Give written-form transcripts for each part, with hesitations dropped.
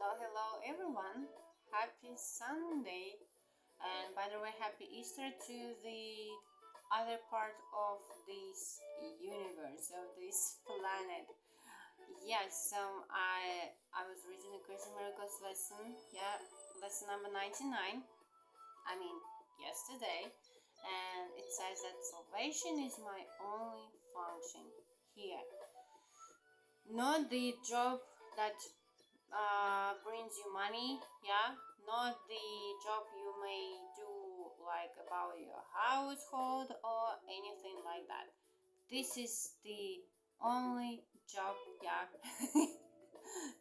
Hello everyone. Happy Sunday. And by the way, happy Easter to the other part of this universe, of this planet. Yes, I was reading the Crazy Miracles lesson. Yeah, lesson number 99. I mean, yesterday. And it says that salvation is my only function here. Not the job that brings you money, yeah, not the job you may do like about your household or anything like that. This is the only job, yeah,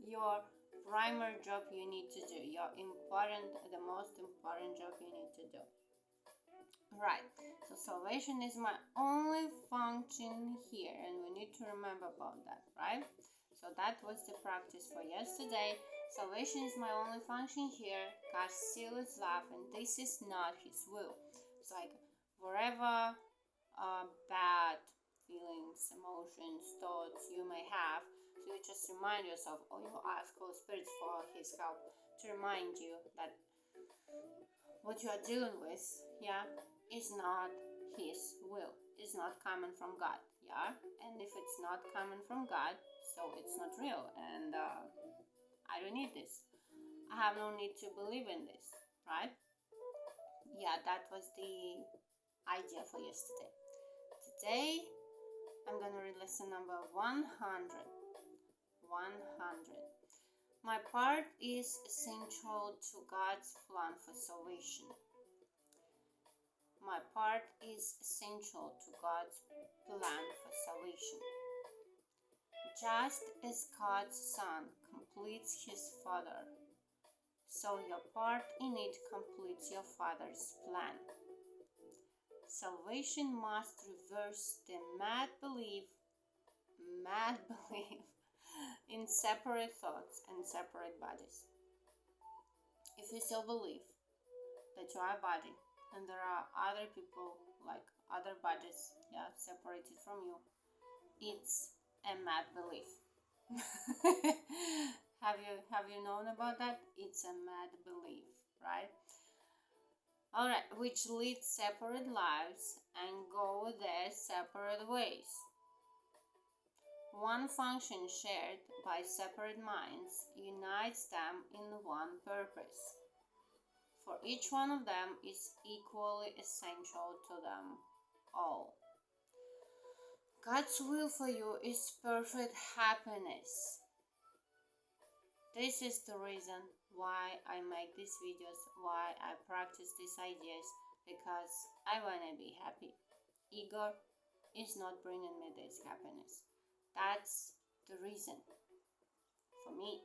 your primary job you need to do, the most important job you need to do. Right, so salvation is my only function here, and we need to remember about that, right? So that was the practice for yesterday. Salvation is my only function here. God still is love, and this is not His will. It's like wherever bad feelings, emotions, thoughts you may have, so you just remind yourself, or you ask Holy Spirit for His help to remind you that what you are dealing with, yeah, is not His will. It's not coming from God, yeah. And if it's not coming from God, so it's not real, and I don't need this. I have no need to believe in this, right? Yeah, that was the idea for yesterday. Today, I'm gonna read lesson number 100. 100. My part is essential to God's plan for salvation. My part is essential to God's plan for salvation. Just as God's Son completes His Father, so your part in it completes your Father's plan. Salvation must reverse the mad belief in separate thoughts and separate bodies. If you still believe that you are a body and there are other people like other bodies, yeah, separated from you, it's a mad belief. have you known about that? It's a mad belief, right? All right, which lead separate lives and go their separate ways. One function shared by separate minds unites them in one purpose, for each one of them is equally essential to them all. God's will for you is perfect happiness. This is the reason why I make these videos, why I practice these ideas, because I want to be happy. Ego is not bringing me this happiness. That's the reason for me.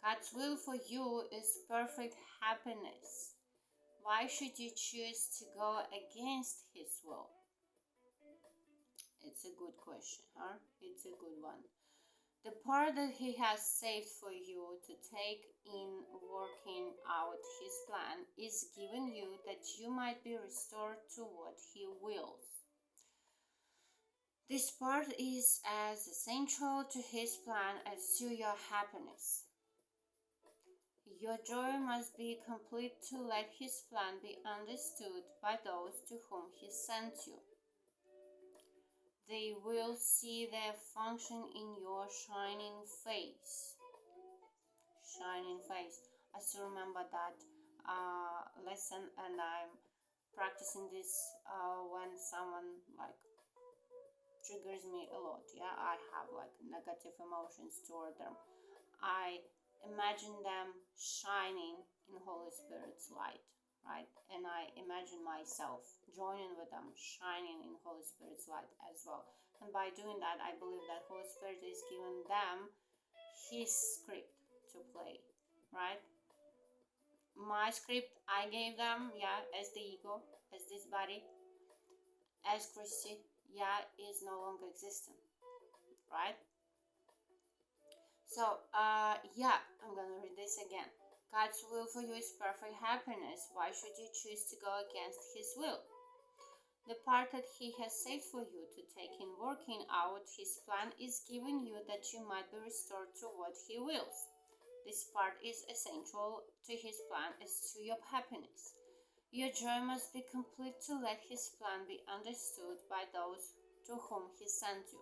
God's will for you is perfect happiness. Why should you choose to go against His will? It's a good question, huh? It's a good one. The part that He has saved for you to take in working out His plan is given you that you might be restored to what He wills. This part is as essential to His plan as to your happiness. Your joy must be complete to let His plan be understood by those to whom He sent you. They will see their function in your shining face. Shining face. I still remember that lesson, and I'm practicing this when someone like triggers me a lot. Yeah, I have like negative emotions toward them. I imagine them shining in Holy Spirit's light, right? And I imagine myself joining with them, shining in Holy Spirit's light as well. And by doing that, I believe that Holy Spirit is giving them His script to play, right? My script I gave them, yeah, as the ego, as this body, as Christy, yeah, is no longer existent, right? So, yeah, I'm gonna read this again. God's will for you is perfect happiness. Why should you choose to go against His will? The part that He has saved for you to take in working out His plan is given you that you might be restored to what He wills. This part is essential to his plan as to your happiness. Your joy must be complete to let his plan be understood by those to whom he sent you.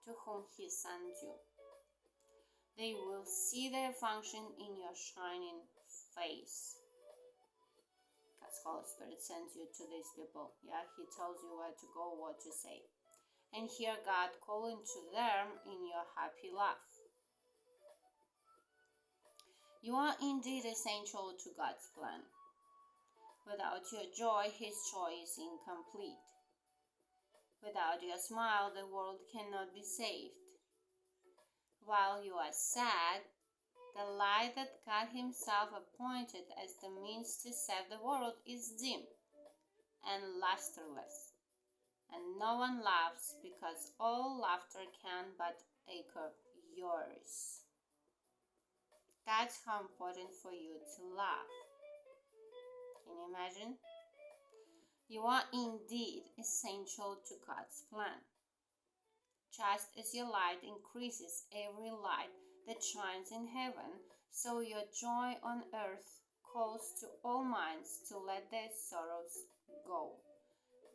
To whom he sent you. They will see their function in your shining face. God's Holy Spirit sends you to these people. Yeah, he tells you where to go, what to say. And hear God calling to them in your happy life. You are indeed essential to God's plan. Without your joy, his joy is incomplete. Without your smile, the world cannot be saved. While you are sad, the light that God himself appointed as the means to save the world is dim and lusterless, and no one laughs because all laughter can but echo yours. That's how important for you to laugh. Can you imagine? You are indeed essential to God's plan. Just as your light increases every light that shines in heaven, so your joy on earth calls to all minds to let their sorrows go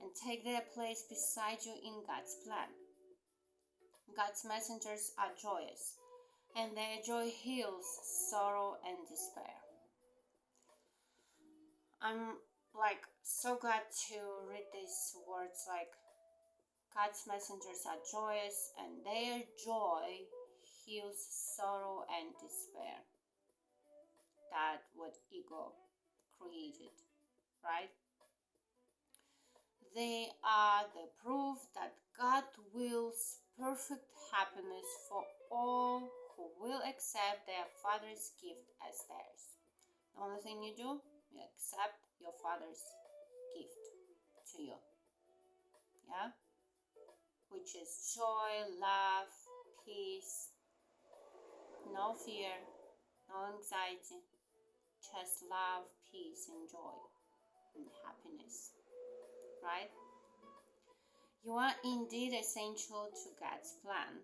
and take their place beside you in God's plan. God's messengers are joyous, and their joy heals sorrow and despair. I'm so glad to read these words, God's messengers are joyous, and their joy heals sorrow and despair. That's what ego created, right? They are the proof that God wills perfect happiness for all who will accept their Father's gift as theirs. The only thing you do, you accept your Father's gift to you. Yeah? Which is joy, love, peace, no fear, no anxiety, just love, peace, and joy, and happiness. Right? You are indeed essential to God's plan.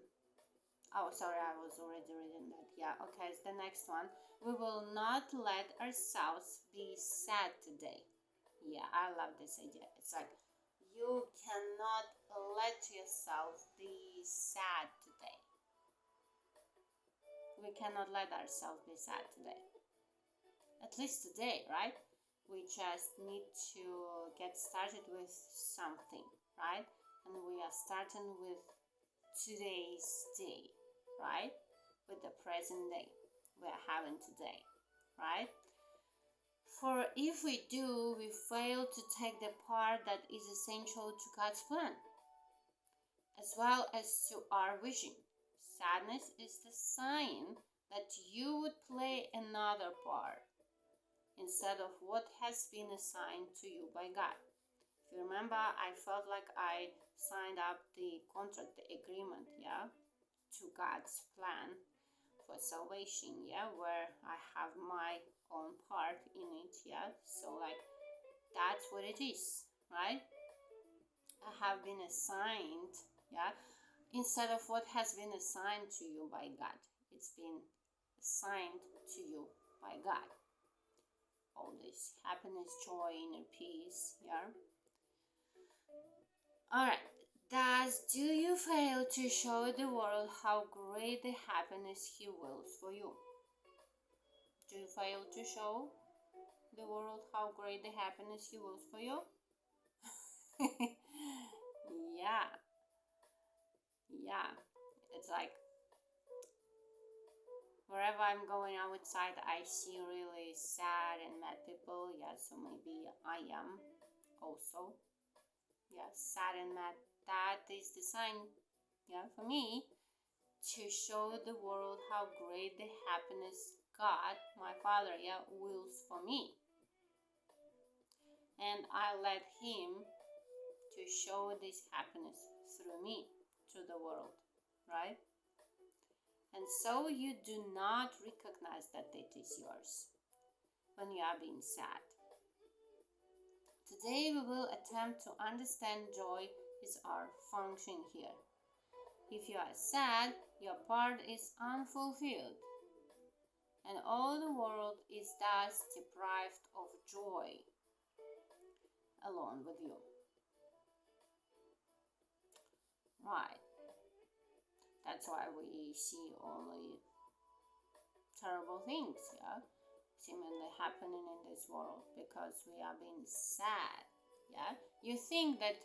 Oh, sorry, I was already reading that. Yeah, okay, it's the next one. We will not let ourselves be sad today. Yeah, I love this idea. It's like, you cannot let yourself be sad today. We cannot let ourselves be sad today. At least today, right? We just need to get started with something, right? And we are starting with today's day, right? With the present day we are having today, right? For if we do, we fail to take the part that is essential to God's plan, as well as to our vision. Sadness is the sign that you would play another part instead of what has been assigned to you by God. If you remember, I felt like I signed up the contract, the agreement, yeah, to God's plan for salvation, yeah, where I have my own part in it, yeah. So that's what it is, right? I have been assigned, yeah, instead of what has been assigned to you by God. It's been assigned to you by God. All this happiness, joy, inner peace, yeah. Alright. Thus, do you fail to show the world how great the happiness He wills for you? Do you fail to show the world how great the happiness He wills for you? Yeah. Yeah. It's like wherever I'm going outside, I see really sad and mad people. Yeah, so maybe I am also. Yeah, sad and mad. That is the sign, yeah, for me to show the world how great the happiness God, my Father, yeah, wills for me. And I let Him to show this happiness through me to the world, right? And so you do not recognize that it is yours when you are being sad. Today we will attempt to understand joy is our function here. If you are sad, your part is unfulfilled. and all the world is thus deprived of joy alone with you. Right. That's why we see only terrible things, yeah, seemingly happening in this world, because we are being sad, yeah. You think that,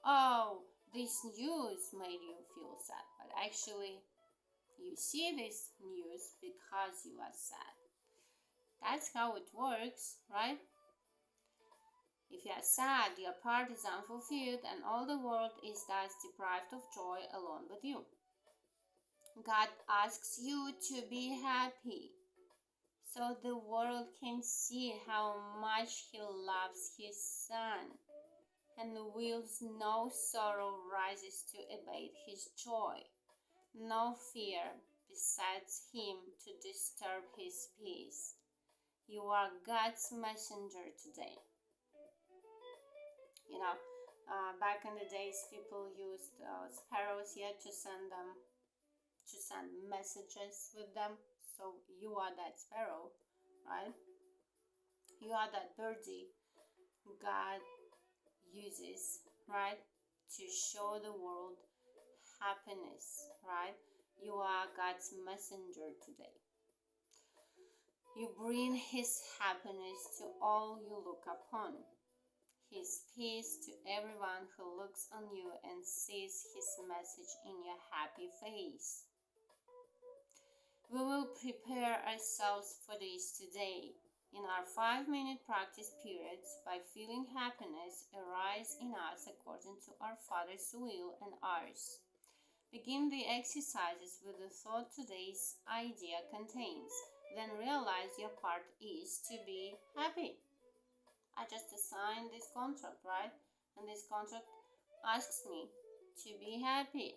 oh, this news made you feel sad, but actually you see this news because you are sad. That's how it works, right? If you are sad, your part is unfulfilled, and all the world is thus deprived of joy alone with you. God asks you to be happy, so the world can see how much He loves His Son, and wills no sorrow rises to abate His joy. No fear besets Him to disturb His peace. You are God's messenger today. You know, back in the days, people used sparrows here to send messages with them. So you are that sparrow, right? You are that birdie God uses, right, to show the world happiness, right? You are God's messenger today. You bring His happiness to all you look upon, His peace to everyone who looks on you and sees His message in your happy face. We will prepare ourselves for this today in our 5-minute practice periods by feeling happiness arise in us according to our Father's will and ours. Begin the exercises with the thought today's idea contains. Then realize your part is to be happy. I just assigned this contract, right? And this contract asks me to be happy.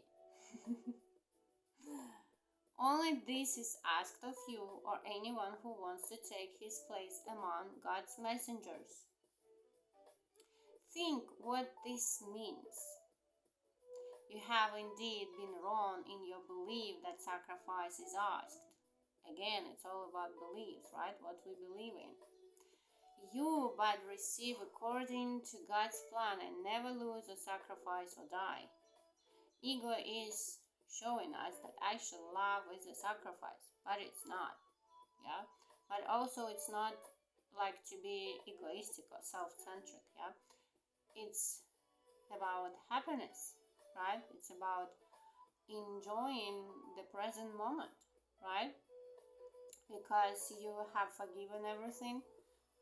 Only this is asked of you or anyone who wants to take his place among God's messengers. Think what this means. You have indeed been wrong in your belief that sacrifice is asked. Again, it's all about beliefs, right? What we believe in. You but receive according to God's plan and never lose or sacrifice or die. Ego is showing us that actual love is a sacrifice, but it's not, yeah. But also it's not like to be egoistic or self-centered, yeah. It's about happiness, right? It's about enjoying the present moment, right? Because you have forgiven everything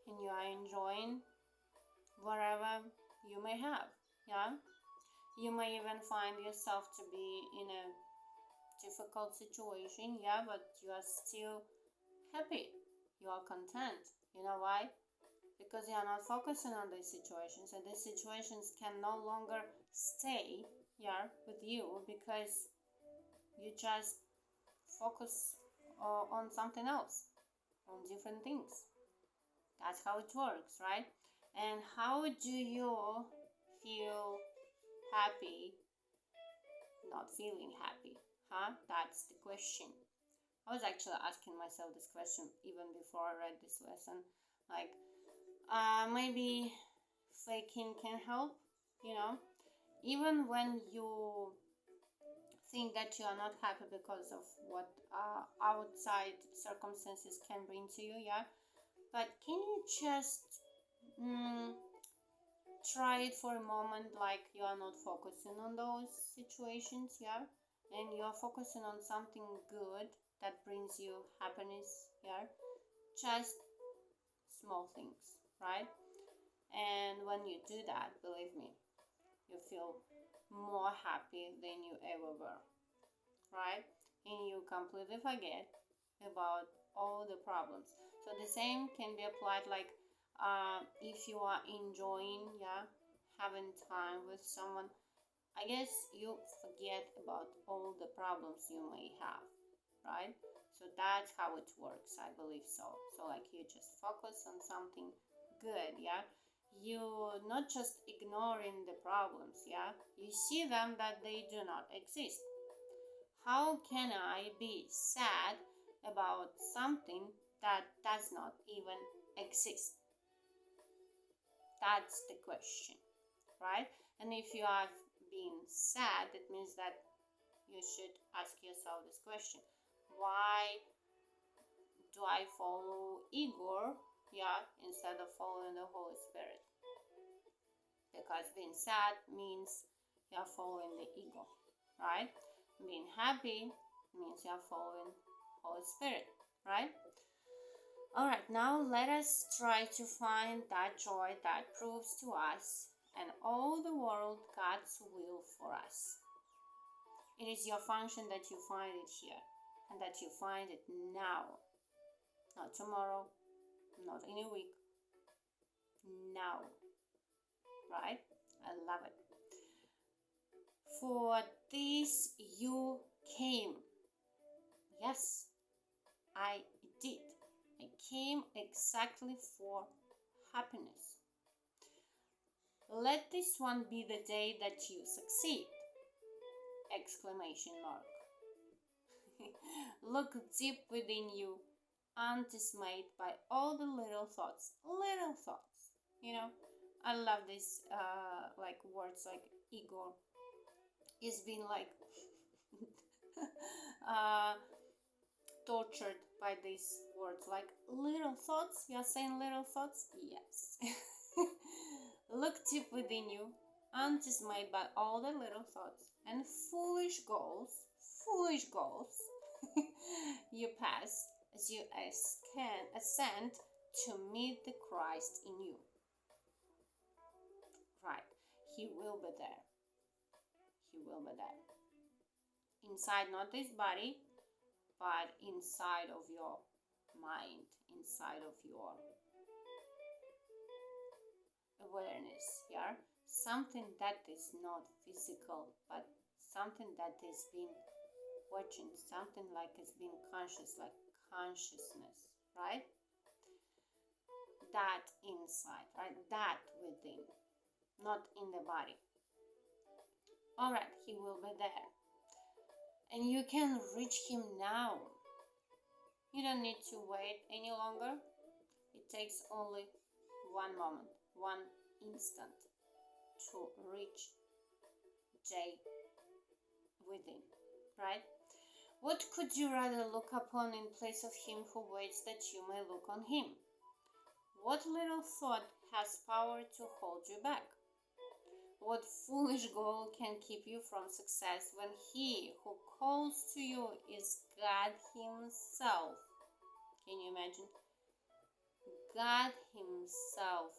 and you are enjoying whatever you may have, yeah. You may even find yourself to be in a difficult situation, yeah, but you are still happy. You are content. You know why? Because you are not focusing on these situations, and these situations can no longer stay, yeah, with you because you just focus on something else, on different things. That's how it works, right? And how do you feel happy not feeling happy, huh? That's the question. I was actually asking myself this question even before I read this lesson, like maybe faking can help, you know, even when you think that you are not happy because of what outside circumstances can bring to you, yeah, but can you just try it for a moment, like you are not focusing on those situations, yeah, and you're focusing on something good that brings you happiness, yeah, just small things, right? And when you do that, believe me, you feel more happy than you ever were, right? And you completely forget about all the problems. So the same can be applied, like if you are enjoying, yeah, having time with someone, I guess you forget about all the problems you may have, right? So that's how it works, I believe so. So like you just focus on something good, yeah. You not just ignoring the problems, yeah. You see them that they do not exist. How can I be sad about about something that does not even exist? That's the question, right? And if you have been sad, it means that you should ask yourself this question: why do I follow Igor, instead of following the Holy Spirit? Because being sad means you're following the ego, right? Being happy means you're following Holy Spirit, right? All right, now let us try to find that joy that proves to us and all the world God's will for us. It is your function that you find it here and that you find it now, not tomorrow, not in a week, now, right? I love it. For this you came. Yes, I did. I came exactly for happiness. Let this one be the day that you succeed! Exclamation mark. Look deep within you, undismayed by all the little thoughts. Little thoughts. I love this like words like Igor is being like tortured by these words like little thoughts. You're saying little thoughts? Yes. Look deep within you, undismayed by all the little thoughts and foolish goals you pass as you ascend to meet the Christ in you. Right, He will be there. He will be there. Inside, not this body, but inside of your mind, inside of your awareness, something that is not physical, but something that is being watching, something like it's being conscious, like consciousness, right? That inside, right? That within, not in the body. All right, He will be there. And you can reach Him now. You don't need to wait any longer. It takes only one moment, one instant to reach J within, right? What could you rather look upon in place of Him who waits that you may look on Him? What little thought has power to hold you back? What foolish goal can keep you from success when He who calls to you is God Himself? Can you imagine? God Himself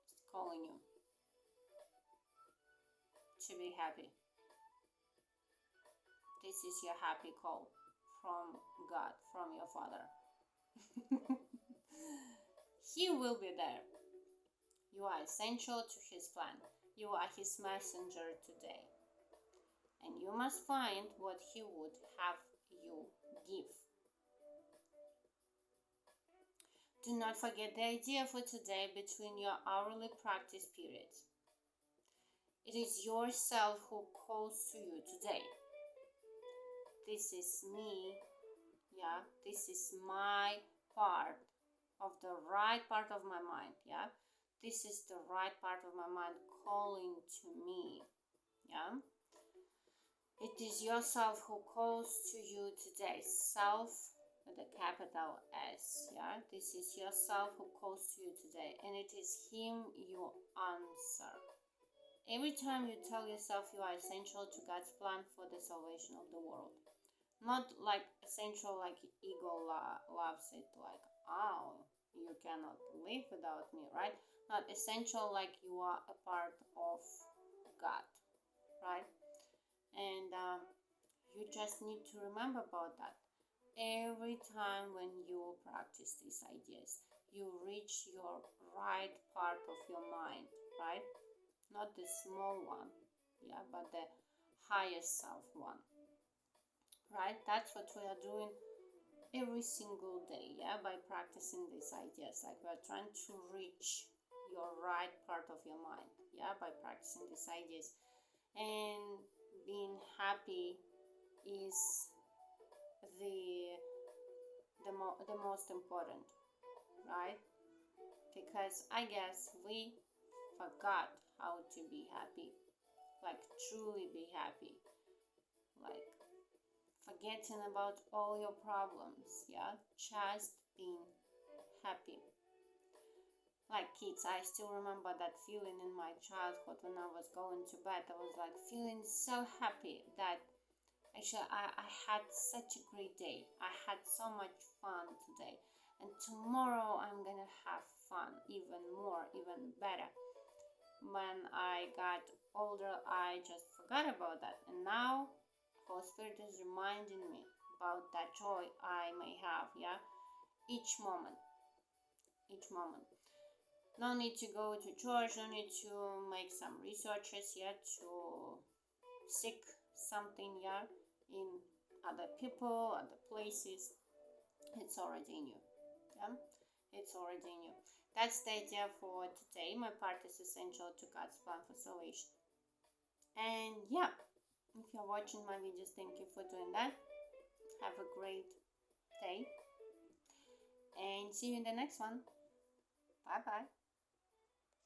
is calling you to be happy. This is your happy call from God, from your Father. He will be there. You are essential to His plan. You are His messenger today. And you must find what He would have you give. Do not forget the idea for today between your hourly practice periods. It is yourself who calls to you today. This is me, this is my part of the right part of my mind, this is the right part of my mind calling to me, it is yourself who calls to you today. Self with a capital S, this is yourself who calls to you today, and it is Him you answer. Every time you tell yourself you are essential to God's plan for the salvation of the world. Not like essential like ego loves it, like, oh, you cannot live without me, right? Not essential like you are a part of God, right? And you just need to remember about that. Every time when you practice these ideas, you reach your right part of your mind, right? Not the small one, but the highest self one. Right? That's what we are doing every single day, by practicing these ideas. Like we're trying to reach your right part of your mind, by practicing these ideas. And being happy is the the most important, right? Because I guess we forgot how to be happy, like truly be happy, like forgetting about all your problems, yeah, just being happy. Like kids, I still remember that feeling in my childhood when I was going to bed. I was like feeling so happy that actually I had such a great day. I had so much fun today. And tomorrow I'm gonna have fun even more, even better. When I got older, I just forgot about that. And now Holy Spirit is reminding me about that joy I may have, yeah? Each moment, each moment. No need to go to church, no need to make some researches yet to seek something, yeah, in other people, other places. It's already in you, yeah, it's already in you. That's the idea for today. My part is essential to God's plan for salvation. And yeah, if you're watching my videos, thank you for doing that. Have a great day and see you in the next one. Bye bye.